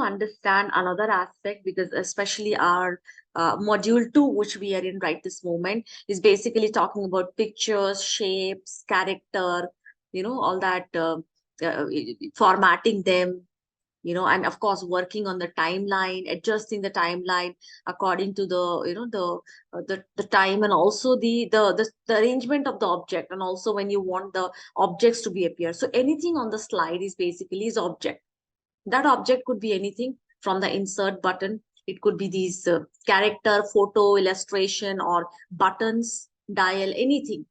understand another aspect, because especially our module 2, which we are in right this moment, is basically talking about pictures, shapes, character, all that, uh, formatting them, and of course working on the timeline, adjusting the timeline according to the the time, and also the arrangement of the object, and also when you want the objects to be appear. So anything on the slide is basically is object. That object could be anything from the insert button. It could be these character, photo, illustration, or buttons, dial, anything.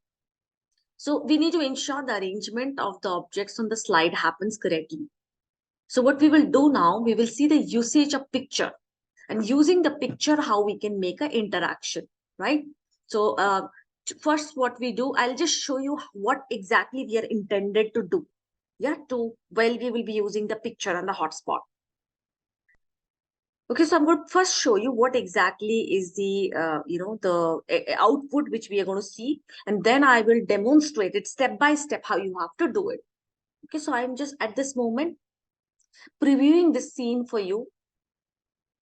So we need to ensure the arrangement of the objects on the slide happens correctly. So what we will do now, we will see the usage of picture, and using the picture, how we can make an interaction, right? So first what we do, I'll just show you what exactly we are intended to do. Yeah, well, we will be using the picture and the hotspot. Okay, so I'm going to first show you what exactly is the, output which we are going to see. And then I will demonstrate it step by step how you have to do it. Okay, so I'm just at this moment previewing this scene for you,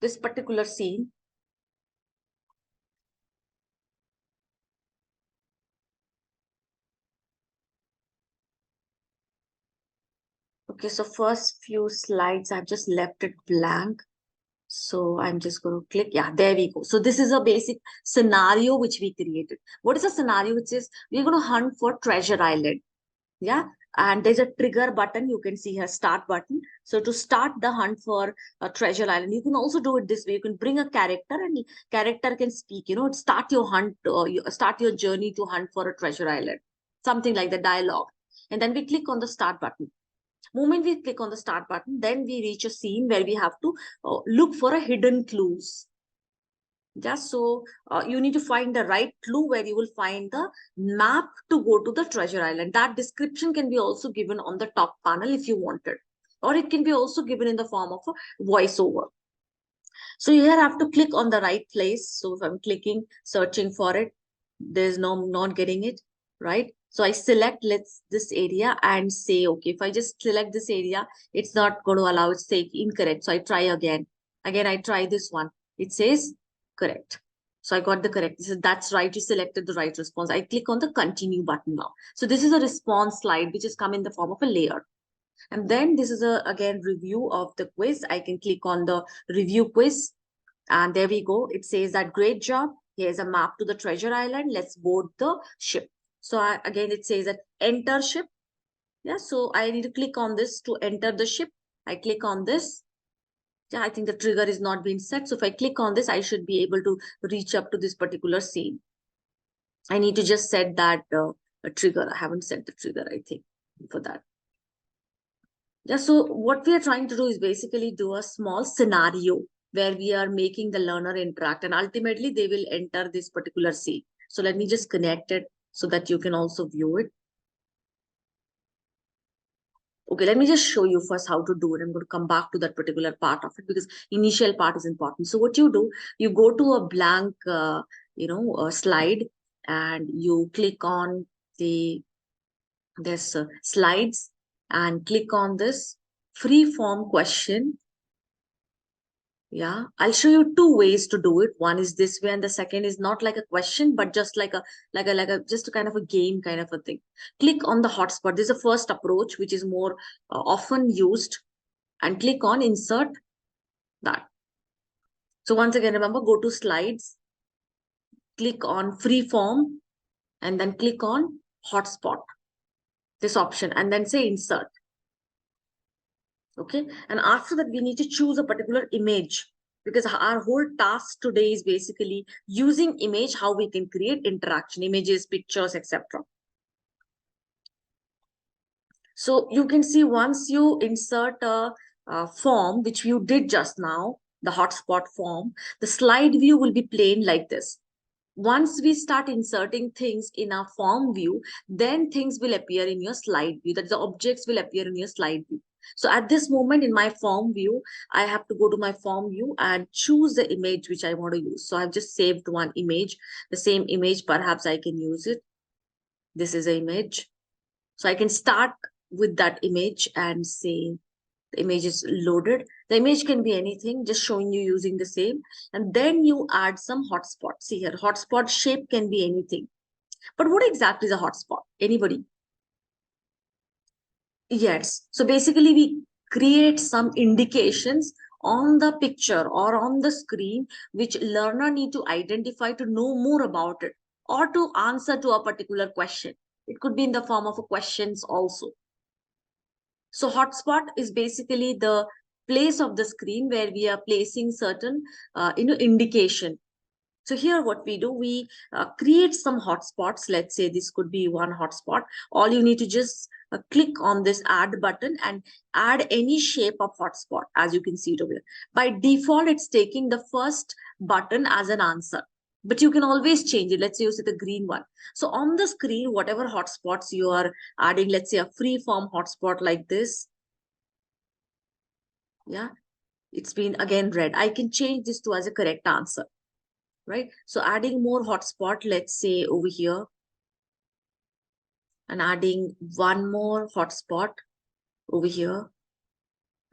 this particular scene. Okay, so first few slides, I've just left it blank. So I'm just going to click. Yeah, there we go. So this is a basic scenario which we created. What is a scenario? Which is we're going to hunt for Treasure Island. Yeah. And there's a trigger button. You can see here, start button. So to start the hunt for a Treasure Island, you can also do it this way. You can bring a character, and character can speak, start your hunt, start your journey to hunt for a Treasure Island. Something like the dialogue. And then we click on the start button. Moment we click on the start button, then we reach a scene where we have to look for a hidden clues. Just so you need to find the right clue where you will find the map to go to the Treasure Island. That description can be also given on the top panel if you wanted, or it can be also given in the form of a voiceover. So here I have to click on the right place. So if I'm clicking, searching for it, there's not getting it, right? So I select this area and say, okay, if I just select this area, it's not going to allow it, say incorrect. So I try again. Again, I try this one. It says correct. So I got the correct. This is, that's right. You selected the right response. I click on the continue button now. So this is a response slide, which has come in the form of a layer. And then this is a, again, review of the quiz. I can click on the review quiz. And there we go. It says that great job. Here's a map to the Treasure Island. Let's board the ship. So again, it says that enter ship. Yeah, so I need to click on this to enter the ship. I click on this. Yeah, I think the trigger is not being set. So if I click on this, I should be able to reach up to this particular scene. I need to just set that trigger. I haven't set the trigger, I think, for that. Yeah, so what we are trying to do is basically do a small scenario where we are making the learner interact, and ultimately they will enter this particular scene. So let me just connect it so that you can also view it. Okay, let me just show you first how to do it. I'm going to come back to that particular part of it because initial part is important. So what you do, you go to a blank, slide, and you click on this slides and click on this free form question. Yeah, I'll show you two ways to do it. One is this way, and the second is not like a question, but just like a just a kind of a game kind of a thing. Click on the hotspot. This is the first approach, which is more often used, and click on insert that. So once again, remember, go to slides, click on free form, and then click on hotspot, this option, and then say insert. Okay, and after that, we need to choose a particular image, because our whole task today is basically using image, how we can create interaction, images, pictures, etc. So you can see once you insert a form, which you did just now, the hotspot form, the slide view will be plain like this. Once we start inserting things in our form view, then things will appear in your slide view, that the objects will appear in your slide view. So at this moment in my form view, I have to go to my form view and choose the image which I want to use. So I've just saved one image, the same image, perhaps I can use it. This is an image. So I can start with that image and say, The image is loaded. The image can be anything, just showing you using the same. And then you add some hotspot. See here, hotspot shape can be anything. But what exactly is a hotspot? Anybody? Yes. So basically, we create some indications on the picture or on the screen, which learner need to identify to know more about it or to answer to a particular question. It could be in the form of a questions also. So hotspot is basically the place of the screen where we are placing certain, indication. So here what we do, we create some hotspots. Let's say this could be one hotspot. All you need to just click on this add button and add any shape of hotspot, as you can see it over here. By default, it's taking the first button as an answer, but you can always change it. Let's say you see the green one. So on the screen, whatever hotspots you are adding, let's say a free form hotspot like this. Yeah, it's been again red. I can change this to as a correct answer. Right? So adding more hotspot, let's say over here, and adding one more hotspot over here,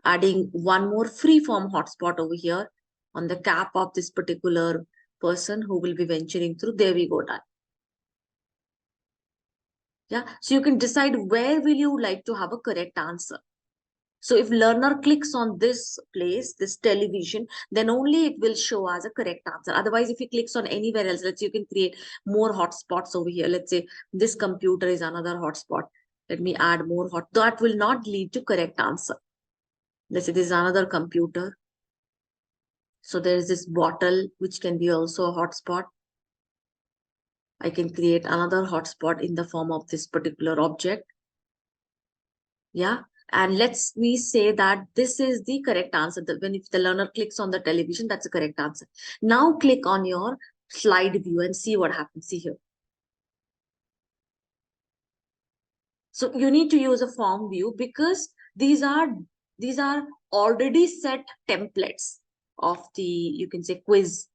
adding one more free form hotspot over here on the cap of this particular person who will be venturing through. There we go, done. Yeah. So you can decide where will you like to have a correct answer. So if learner clicks on this place, this television, then only it will show as a correct answer. Otherwise, if he clicks on anywhere else, let's say you can create more hotspots over here. Let's say this computer is another hotspot. Let me add more hot. That will not lead to correct answer. Let's say this is another computer. So there is this bottle, which can be also a hotspot. I can create another hotspot in the form of this particular object. Yeah. And let's we say that this is the correct answer. That when if the learner clicks on the television, that's the correct answer. Now click on your slide view and see what happens. See here. So you need to use a form view because these are already set templates of the, you can say, quiz.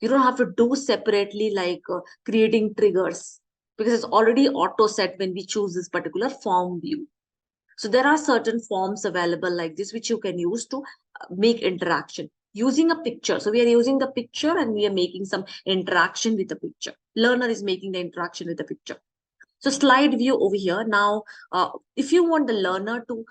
You don't have to do separately like creating triggers because it's already auto set when we choose this particular form view. So there are certain forms available like this, which you can use to make interaction using a picture. So we are using the picture and we are making some interaction with the picture. Learner is making the interaction with the picture. So slide view over here. Now, if you want the learner to,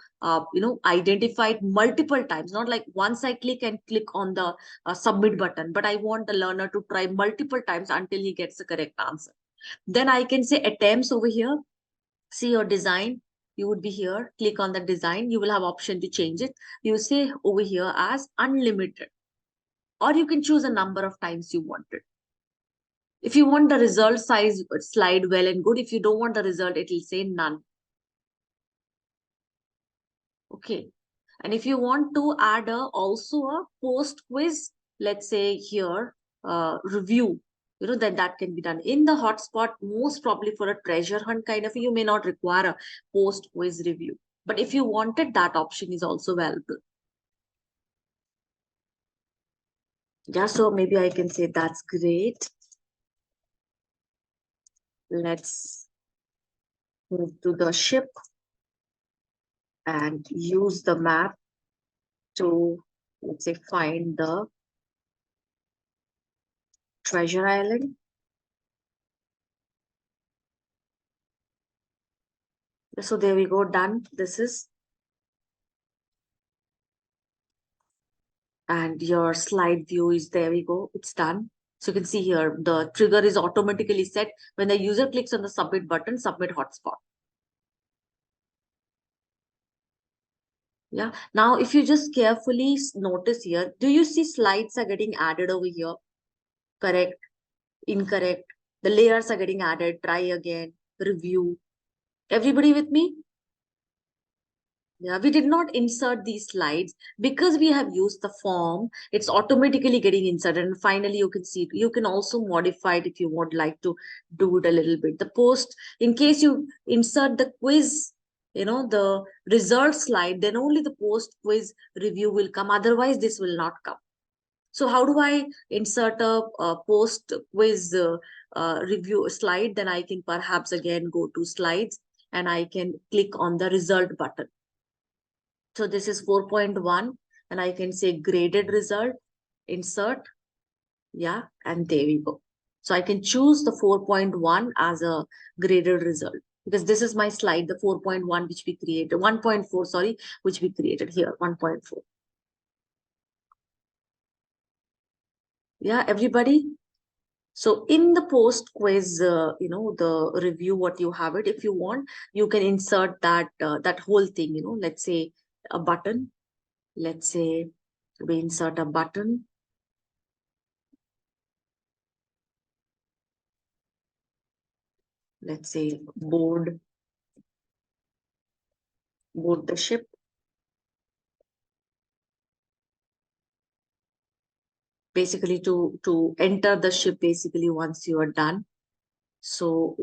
identify it multiple times, not like once I click and click on the submit button, but I want the learner to try multiple times until he gets the correct answer. Then I can say attempts over here. See your design. You would be here. Click on the design. You will have option to change it. You say over here as unlimited, or you can choose a number of times you want it. If you want the result size slide, well and good. If you don't want the result, it will say none. Okay. And if you want to add also a post quiz, let's say here, review, then that can be done in the hotspot. Most probably for a treasure hunt kind of, you may not require a post quiz review. But if you wanted, that option is also available. Yeah, so maybe I can say that's great. Let's move to the ship and use the map to, let's say, find the treasure island. So there we go, done. This is, and your slide view is, there we go, it's done. So you can see here, the trigger is automatically set when the user clicks on the submit button, submit hotspot. Yeah. Now, if you just carefully notice here, do you see slides are getting added over here? Correct, incorrect. The layers are getting added, try again, review. Everybody with me? Yeah, we did not insert these slides because we have used the form. It's automatically getting inserted. And finally, you can see it. You can also modify it if you would like to do it a little bit. The post, in case you insert the quiz, the result slide, then only the post quiz review will come. Otherwise, this will not come. So how do I insert a post quiz review slide? Then I can perhaps again go to slides and I can click on the result button. So this is 4.1 and I can say graded result, insert. Yeah, and there we go. So I can choose the 4.1 as a graded result because this is my slide, the 4.1 which we created, 1.4, sorry, which we created here, 1.4. Yeah, everybody. So in the post quiz, the review, what you have it, if you want, you can insert that whole thing, let's say a button. Let's say we insert a button. Let's say board the ship. Basically to enter the ship basically once you are done. So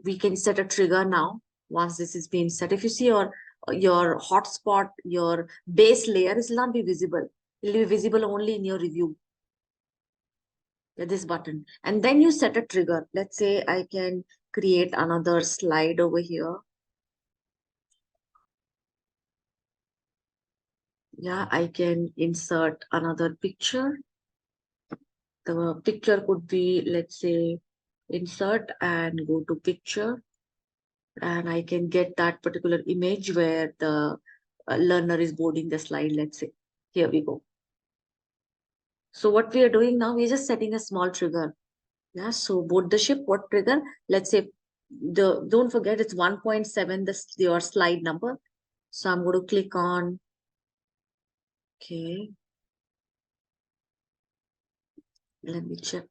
we can set a trigger now once this is being set. If you see your hotspot, your base layer will not be visible. It will be visible only in your review. This button. And then you set a trigger. Let's say I can create another slide over here. Yeah, I can insert another picture. The picture could be, let's say, insert and go to picture. And I can get that particular image where the learner is boarding the slide, let's say. Here we go. So what we are doing now, we're just setting a small trigger. Yeah, so board the ship, what trigger? Let's say, don't forget it's 1.7, your slide number. So I'm going to click on, okay, let me check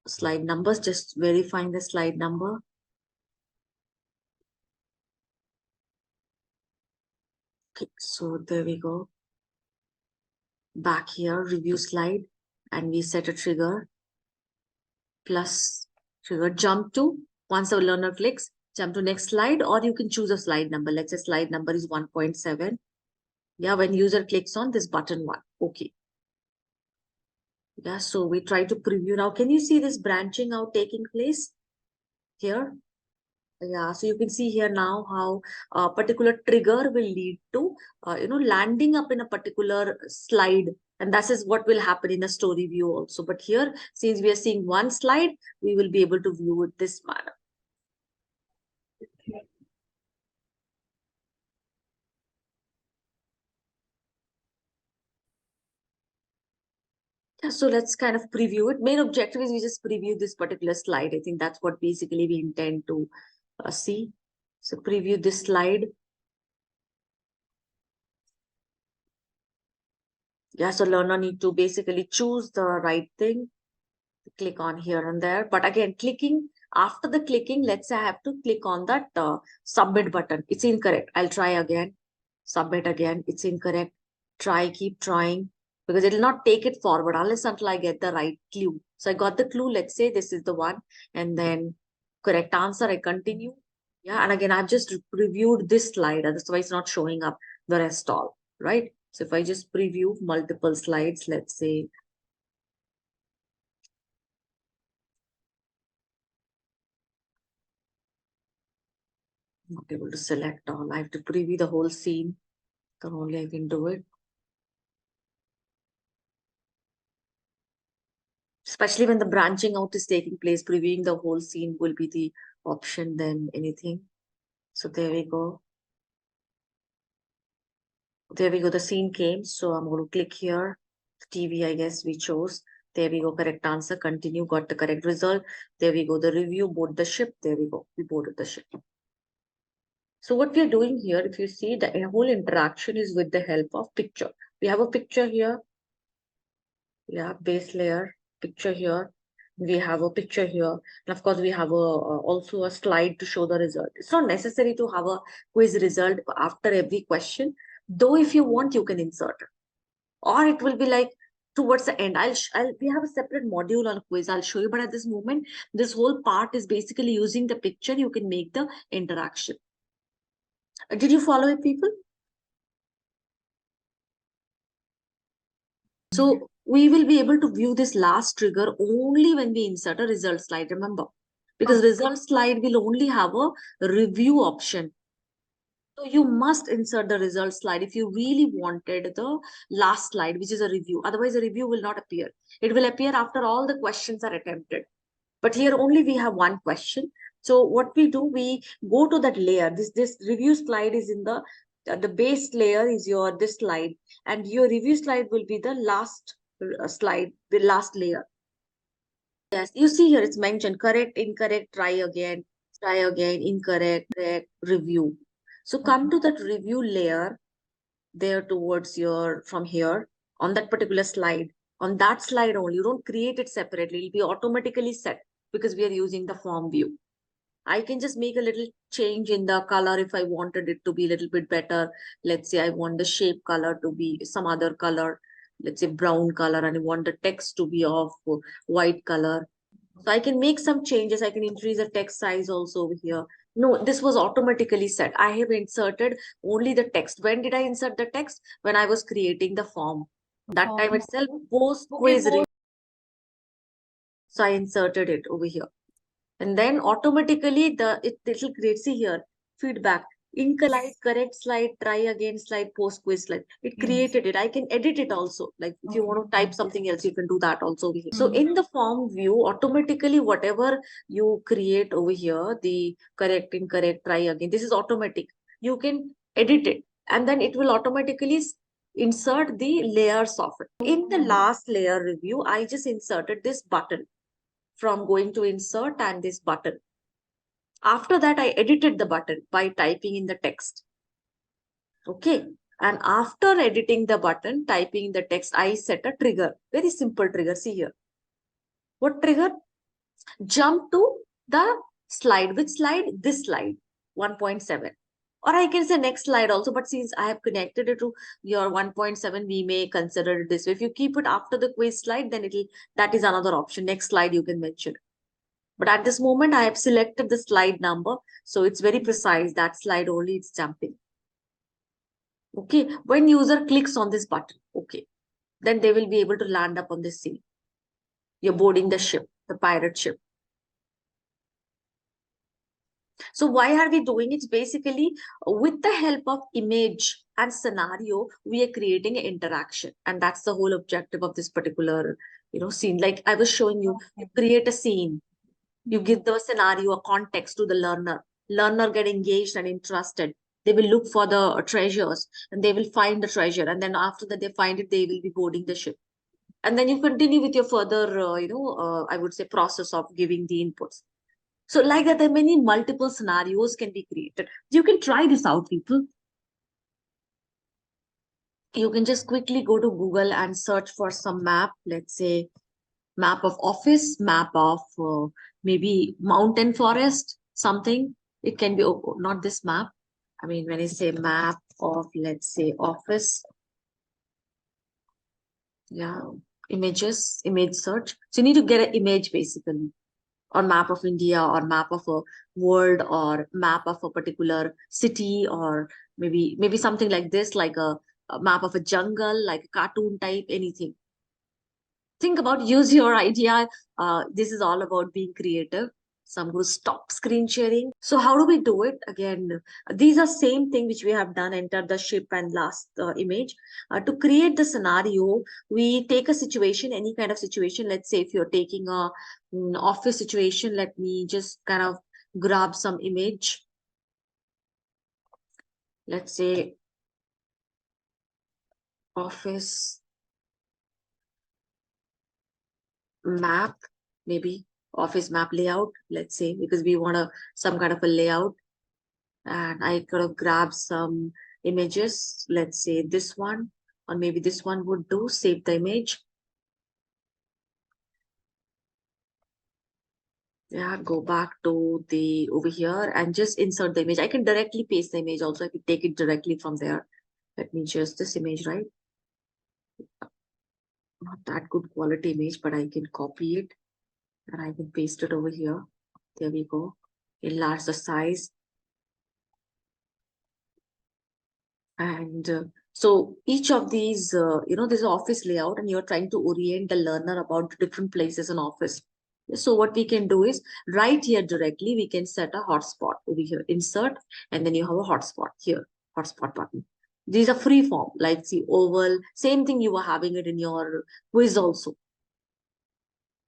slide numbers, just verifying the slide number. Okay, so there we go. Back here, review slide, and we set a trigger. Plus trigger jump to, once the learner clicks, jump to next slide, or you can choose a slide number. Let's say slide number is 1.7. Yeah, when user clicks on this button 1. Okay. Yeah, so we try to preview now. Can you see this branching out taking place here? Yeah, so you can see here now how a particular trigger will lead to, landing up in a particular slide. And that is what will happen in a story view also. But here, since we are seeing one slide, we will be able to view it this manner. Yeah, so let's kind of preview it. Main objective is we just preview this particular slide. I think that's what basically we intend to see. So preview this slide. Yeah, so learner need to basically choose the right thing. Click on here and there. But again, after the clicking, let's say I have to click on that submit button. It's incorrect. I'll try again. Submit again. It's incorrect. Keep trying. Because it will not take it forward unless until I get the right clue. So I got the clue. Let's say this is the one. And then correct answer. I continue. Yeah. And again, I've just reviewed this slide. That's why it's not showing up the rest all. Right. So if I just preview multiple slides, let's say, not able to select all. I have to preview the whole scene. Then only I can do it. Especially when the branching out is taking place, previewing the whole scene will be the option than anything. So there we go. There we go. The scene came. So I'm going to click here. TV, I guess we chose. There we go. Correct answer. Continue. Got the correct result. There we go. The review. Board the ship. There we go. We boarded the ship. So what we are doing here, if you see, the whole interaction is with the help of picture. We have a picture here. Yeah, base layer, picture here. We have a picture here. And of course, we have also a slide to show the result. It's not necessary to have a quiz result after every question. Though if you want, you can insert it. Or it will be like towards the end. We have a separate module on quiz. I'll show you. But at this moment, this whole part is basically using the picture. You can make the interaction. Did you follow it, people? So we will be able to view this last trigger only when we insert a result slide, remember? Because result slide will only have a review option. So you must insert the result slide if you really wanted the last slide, which is a review. Otherwise, a review will not appear. It will appear after all the questions are attempted. But here only we have one question. So what we do, we go to that layer. This review slide is in the base layer is your this slide, and your review slide will be the last slide, the last layer. Yes, you see here it's mentioned correct, incorrect, try again, incorrect, correct, review. So come to that review layer there towards your from here on that particular slide. On that slide only, you don't create it separately. It'll be automatically set because we are using the form view. I can just make a little change in the color if I wanted it to be a little bit better. Let's say I want the shape color to be some other color, let's say brown color, and I want the text to be of white color. So I can make some changes. I can increase the text size also over here. No, this was automatically set. I have inserted only the text. When did I insert the text? When I was creating the form. That time itself, post quiz. So I inserted it over here. And then automatically it will create, see here, feedback, incorrect, correct slide, try again slide, post quiz slide. It created it. I can edit it also. Like if you want to type something else, you can do that also over here. So in the form view, automatically whatever you create over here, the correct, incorrect, try again, this is automatic. You can edit it and then it will automatically insert the layers of it. In the last layer review, I just inserted this button from going to insert and this button. After that, I edited the button by typing in the text. Okay. And after editing the button, typing in the text, I set a trigger. Very simple trigger. See here. What trigger? Jump to the slide. Which slide? This slide. 1.7. Or I can say next slide also, but since I have connected it to your 1.7, we may consider it this way. If you keep it after the quiz slide, then that is another option. Next slide you can mention. But at this moment, I have selected the slide number. So it's very precise. That slide only it's jumping. Okay. When user clicks on this button, okay, then they will be able to land up on this scene. You're boarding the ship, the pirate ship. So why are we doing it? Basically, with the help of image and scenario, we are creating an interaction. And that's the whole objective of this particular, scene. Like I was showing you, you create a scene. You give the scenario a context to the learner. Learner get engaged and interested. They will look for the treasures and they will find the treasure. And then after that they find it, they will be boarding the ship. And then you continue with your further, I would say process of giving the inputs. So like that, there are many multiple scenarios can be created. You can try this out, people. You can just quickly go to Google and search for some map. Let's say map of office, map of maybe mountain forest, something. It can be not this map. I mean, when I say map of, let's say, office, yeah, images, image search. So you need to get an image basically, or map of India, or map of a world, or map of a particular city, or maybe something like this, like a map of a jungle, like a cartoon type, anything. Think about, use your idea. This is all about being creative. So I'm going to stop screen sharing. So how do we do it? Again, these are same thing which we have done, enter the ship and last image. To create the scenario, we take a situation, any kind of situation. Let's say if you're taking a office situation, let me just kind of grab some image. Let's say office map, maybe office map layout, let's say, because we want some kind of a layout. And I could have grabbed some images, let's say this one, or maybe this one would do, save the image. Yeah, go back to the over here and just insert the image. I can directly paste the image also. I can take it directly from there. Let me just this image, right? Not that good quality image, but I can copy it and I can paste it over here. There we go. Enlarge the size. And so each of these, this is office layout, and you're trying to orient the learner about the different places in office. So what we can do is right here directly, we can set a hotspot over here, insert, and then you have a hotspot here. hotspot button. These are free form, like the oval, same thing you were having it in your quiz also.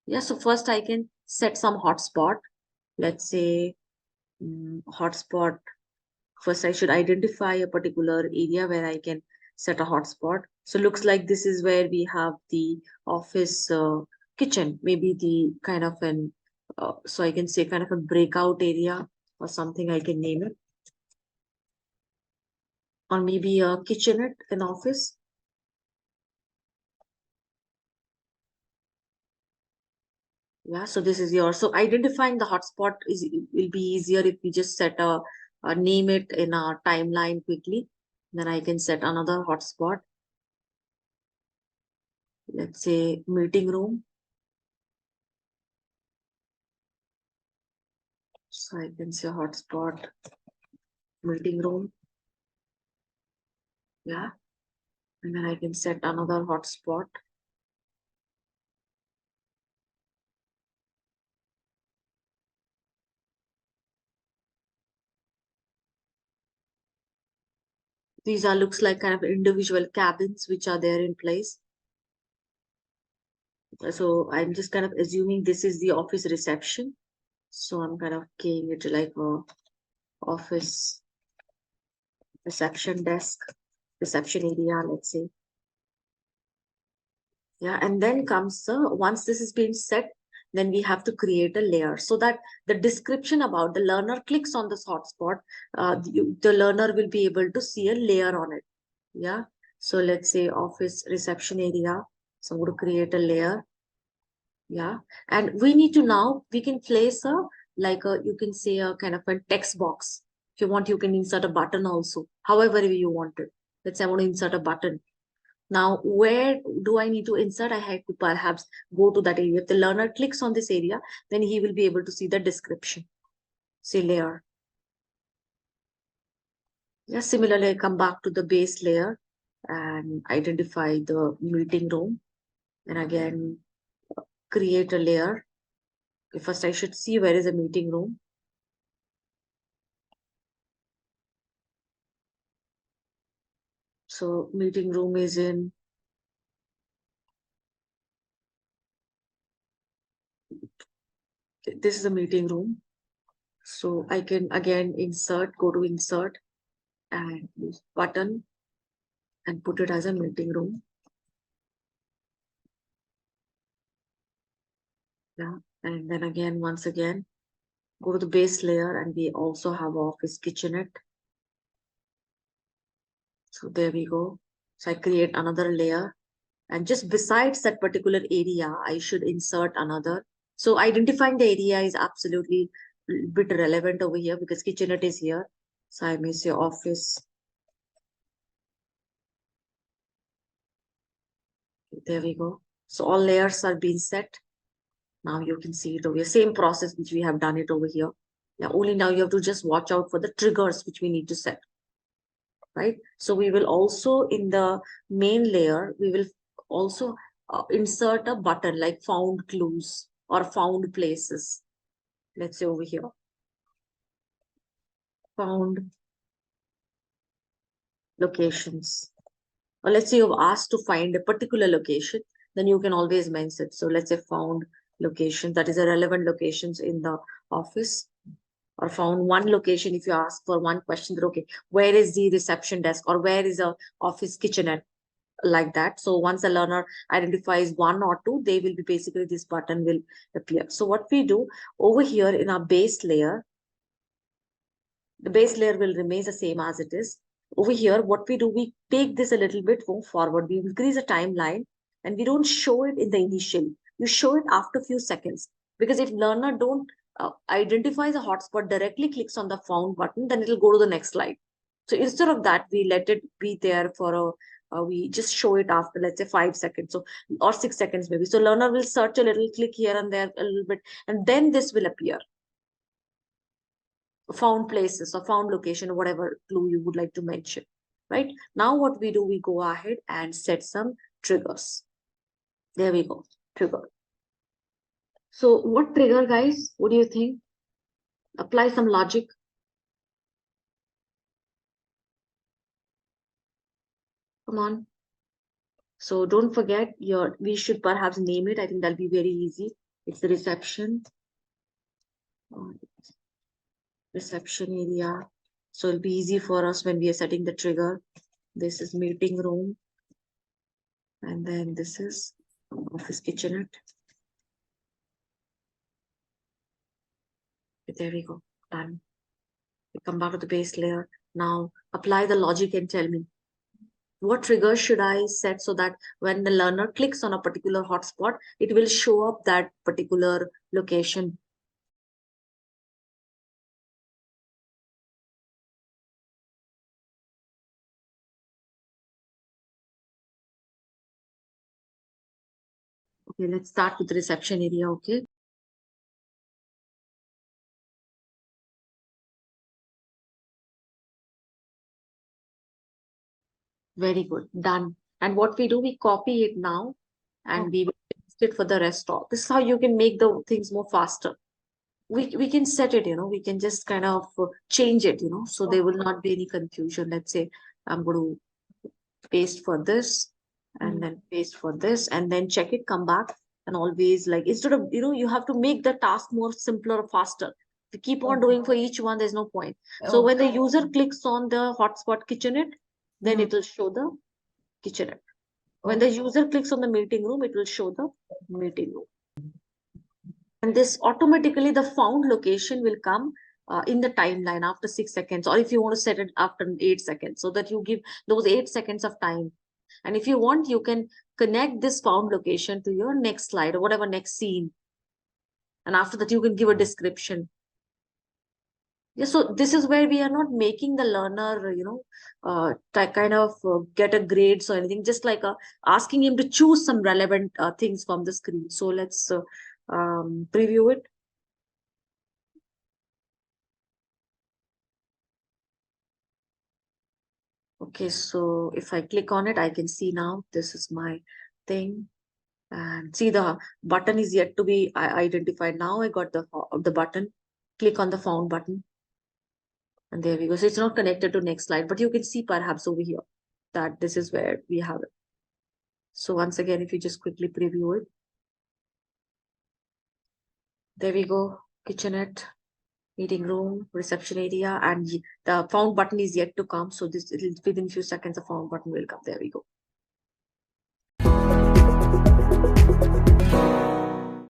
Yeah, so first I can set some hotspot. Let's say hotspot. First, I should identify a particular area where I can set a hotspot. So looks like this is where we have the office kitchen, maybe the kind of an, so I can say kind of a breakout area or something I can name it. Or maybe a kitchenette in office. Yeah, so this is yours. So identifying the hotspot is will be easier if we just set a name it in our timeline quickly. Then I can set another hotspot. Let's say meeting room. So I can say hotspot meeting room. Yeah. And then I can set another hotspot. These are looks like kind of individual cabins which are there in place. So I'm just kind of assuming this is the office reception. So I'm kind of keying it like a office reception desk, reception area, let's say. Yeah, and then comes once this is being set, then we have to create a layer so that the description about the learner clicks on this hotspot, the learner will be able to see a layer on it. Yeah. So let's say office reception area. So I'm going to create a layer. Yeah. And we need to now, we can place like you can say a kind of a text box. If you want, you can insert a button also, however you want it. Let's say I want to insert a button. Now, where do I need to insert? I have to perhaps go to that area. If the learner clicks on this area, then he will be able to see the description. Say layer. Yeah, similarly, I come back to the base layer and identify the meeting room. And again, create a layer. Okay, first, I should see where is the meeting room. So, meeting room is in, this is a meeting room. So, I can again insert, go to insert and use button and put it as a meeting room. Yeah. And then again, once again, go to the base layer and we also have office kitchenette. So there we go. So I create another layer and just besides that particular area, I should insert another. So identifying the area is absolutely a bit relevant over here because kitchenette is here. So I may say office. There we go. So all layers are being set. Now you can see it over here. Same process which we have done it over here. Now only now you have to just watch out for the triggers which we need to set. Right? So we will also in the main layer, we will also insert a button like found clues or found places. Let's say over here, found locations. Or let's say you've asked to find a particular location, then you can always mention it. So let's say found location, that is a relevant locations in the office or found one location. If you ask for one question, that okay, where is the reception desk or where is a office kitchenette? Like that. So once the learner identifies one or two, they will be basically this button will appear. So what we do over here in our base layer, the base layer will remain the same as it is. Over here, what we do, we take this a little bit more forward. We increase the timeline and we don't show it in the initial. You show it after a few seconds because if learner don't identify the hotspot, directly clicks on the found button, then it'll go to the next slide. So instead of that, we let it be there for we just show it after, let's say 5 seconds so, or 6 seconds maybe. So learner will search a little, click here and there a little bit, and then this will appear. Found places or found location or whatever clue you would like to mention. Right? Now what we do, we go ahead and set some triggers. There we go. Trigger. So what trigger, guys? What do you think? Apply some logic. Come on. So don't forget we should perhaps name it. I think that'll be very easy. It's the uh, reception area. So it'll be easy for us when we are setting the trigger. This is meeting room. And then this is office kitchenette. There we go. Done. We come back to the base layer. Now apply the logic and tell me what trigger should I set so that when the learner clicks on a particular hotspot, it will show up that particular location. Okay, let's start with the reception area. Okay. Very good. Done. And what we do, we copy it now and we will paste it for the rest of. This is how you can make the things more faster. We can set it, we can just kind of change it, so there will not be any confusion. Let's say I'm going to paste for this and then paste for this and then check it, come back and always like instead of, you have to make the task more simpler or faster. If you keep on doing for each one, there's no point. So when the user clicks on the hotspot kitchenette, then it will show the kitchenette. When the user clicks on the meeting room, it will show the meeting room. And this automatically the found location will come in the timeline after 6 seconds, or if you want to set it after 8 seconds, so that you give those 8 seconds of time. And if you want, you can connect this found location to your next slide or whatever next scene. And after that, you can give a description. Yeah, so this is where we are not making the learner, kind of get a grades or anything, just like asking him to choose some relevant things from the screen. So let's preview it. Okay, so if I click on it, I can see now this is my thing. And see the button is yet to be identified. Now I got the button. Click on the found button. And there we go. So it's not connected to next slide, but you can see perhaps over here that this is where we have it. So once again, if you just quickly preview it. There we go. Kitchenette, meeting room, reception area, and the found button is yet to come. So this within few seconds, the found button will come. There we go.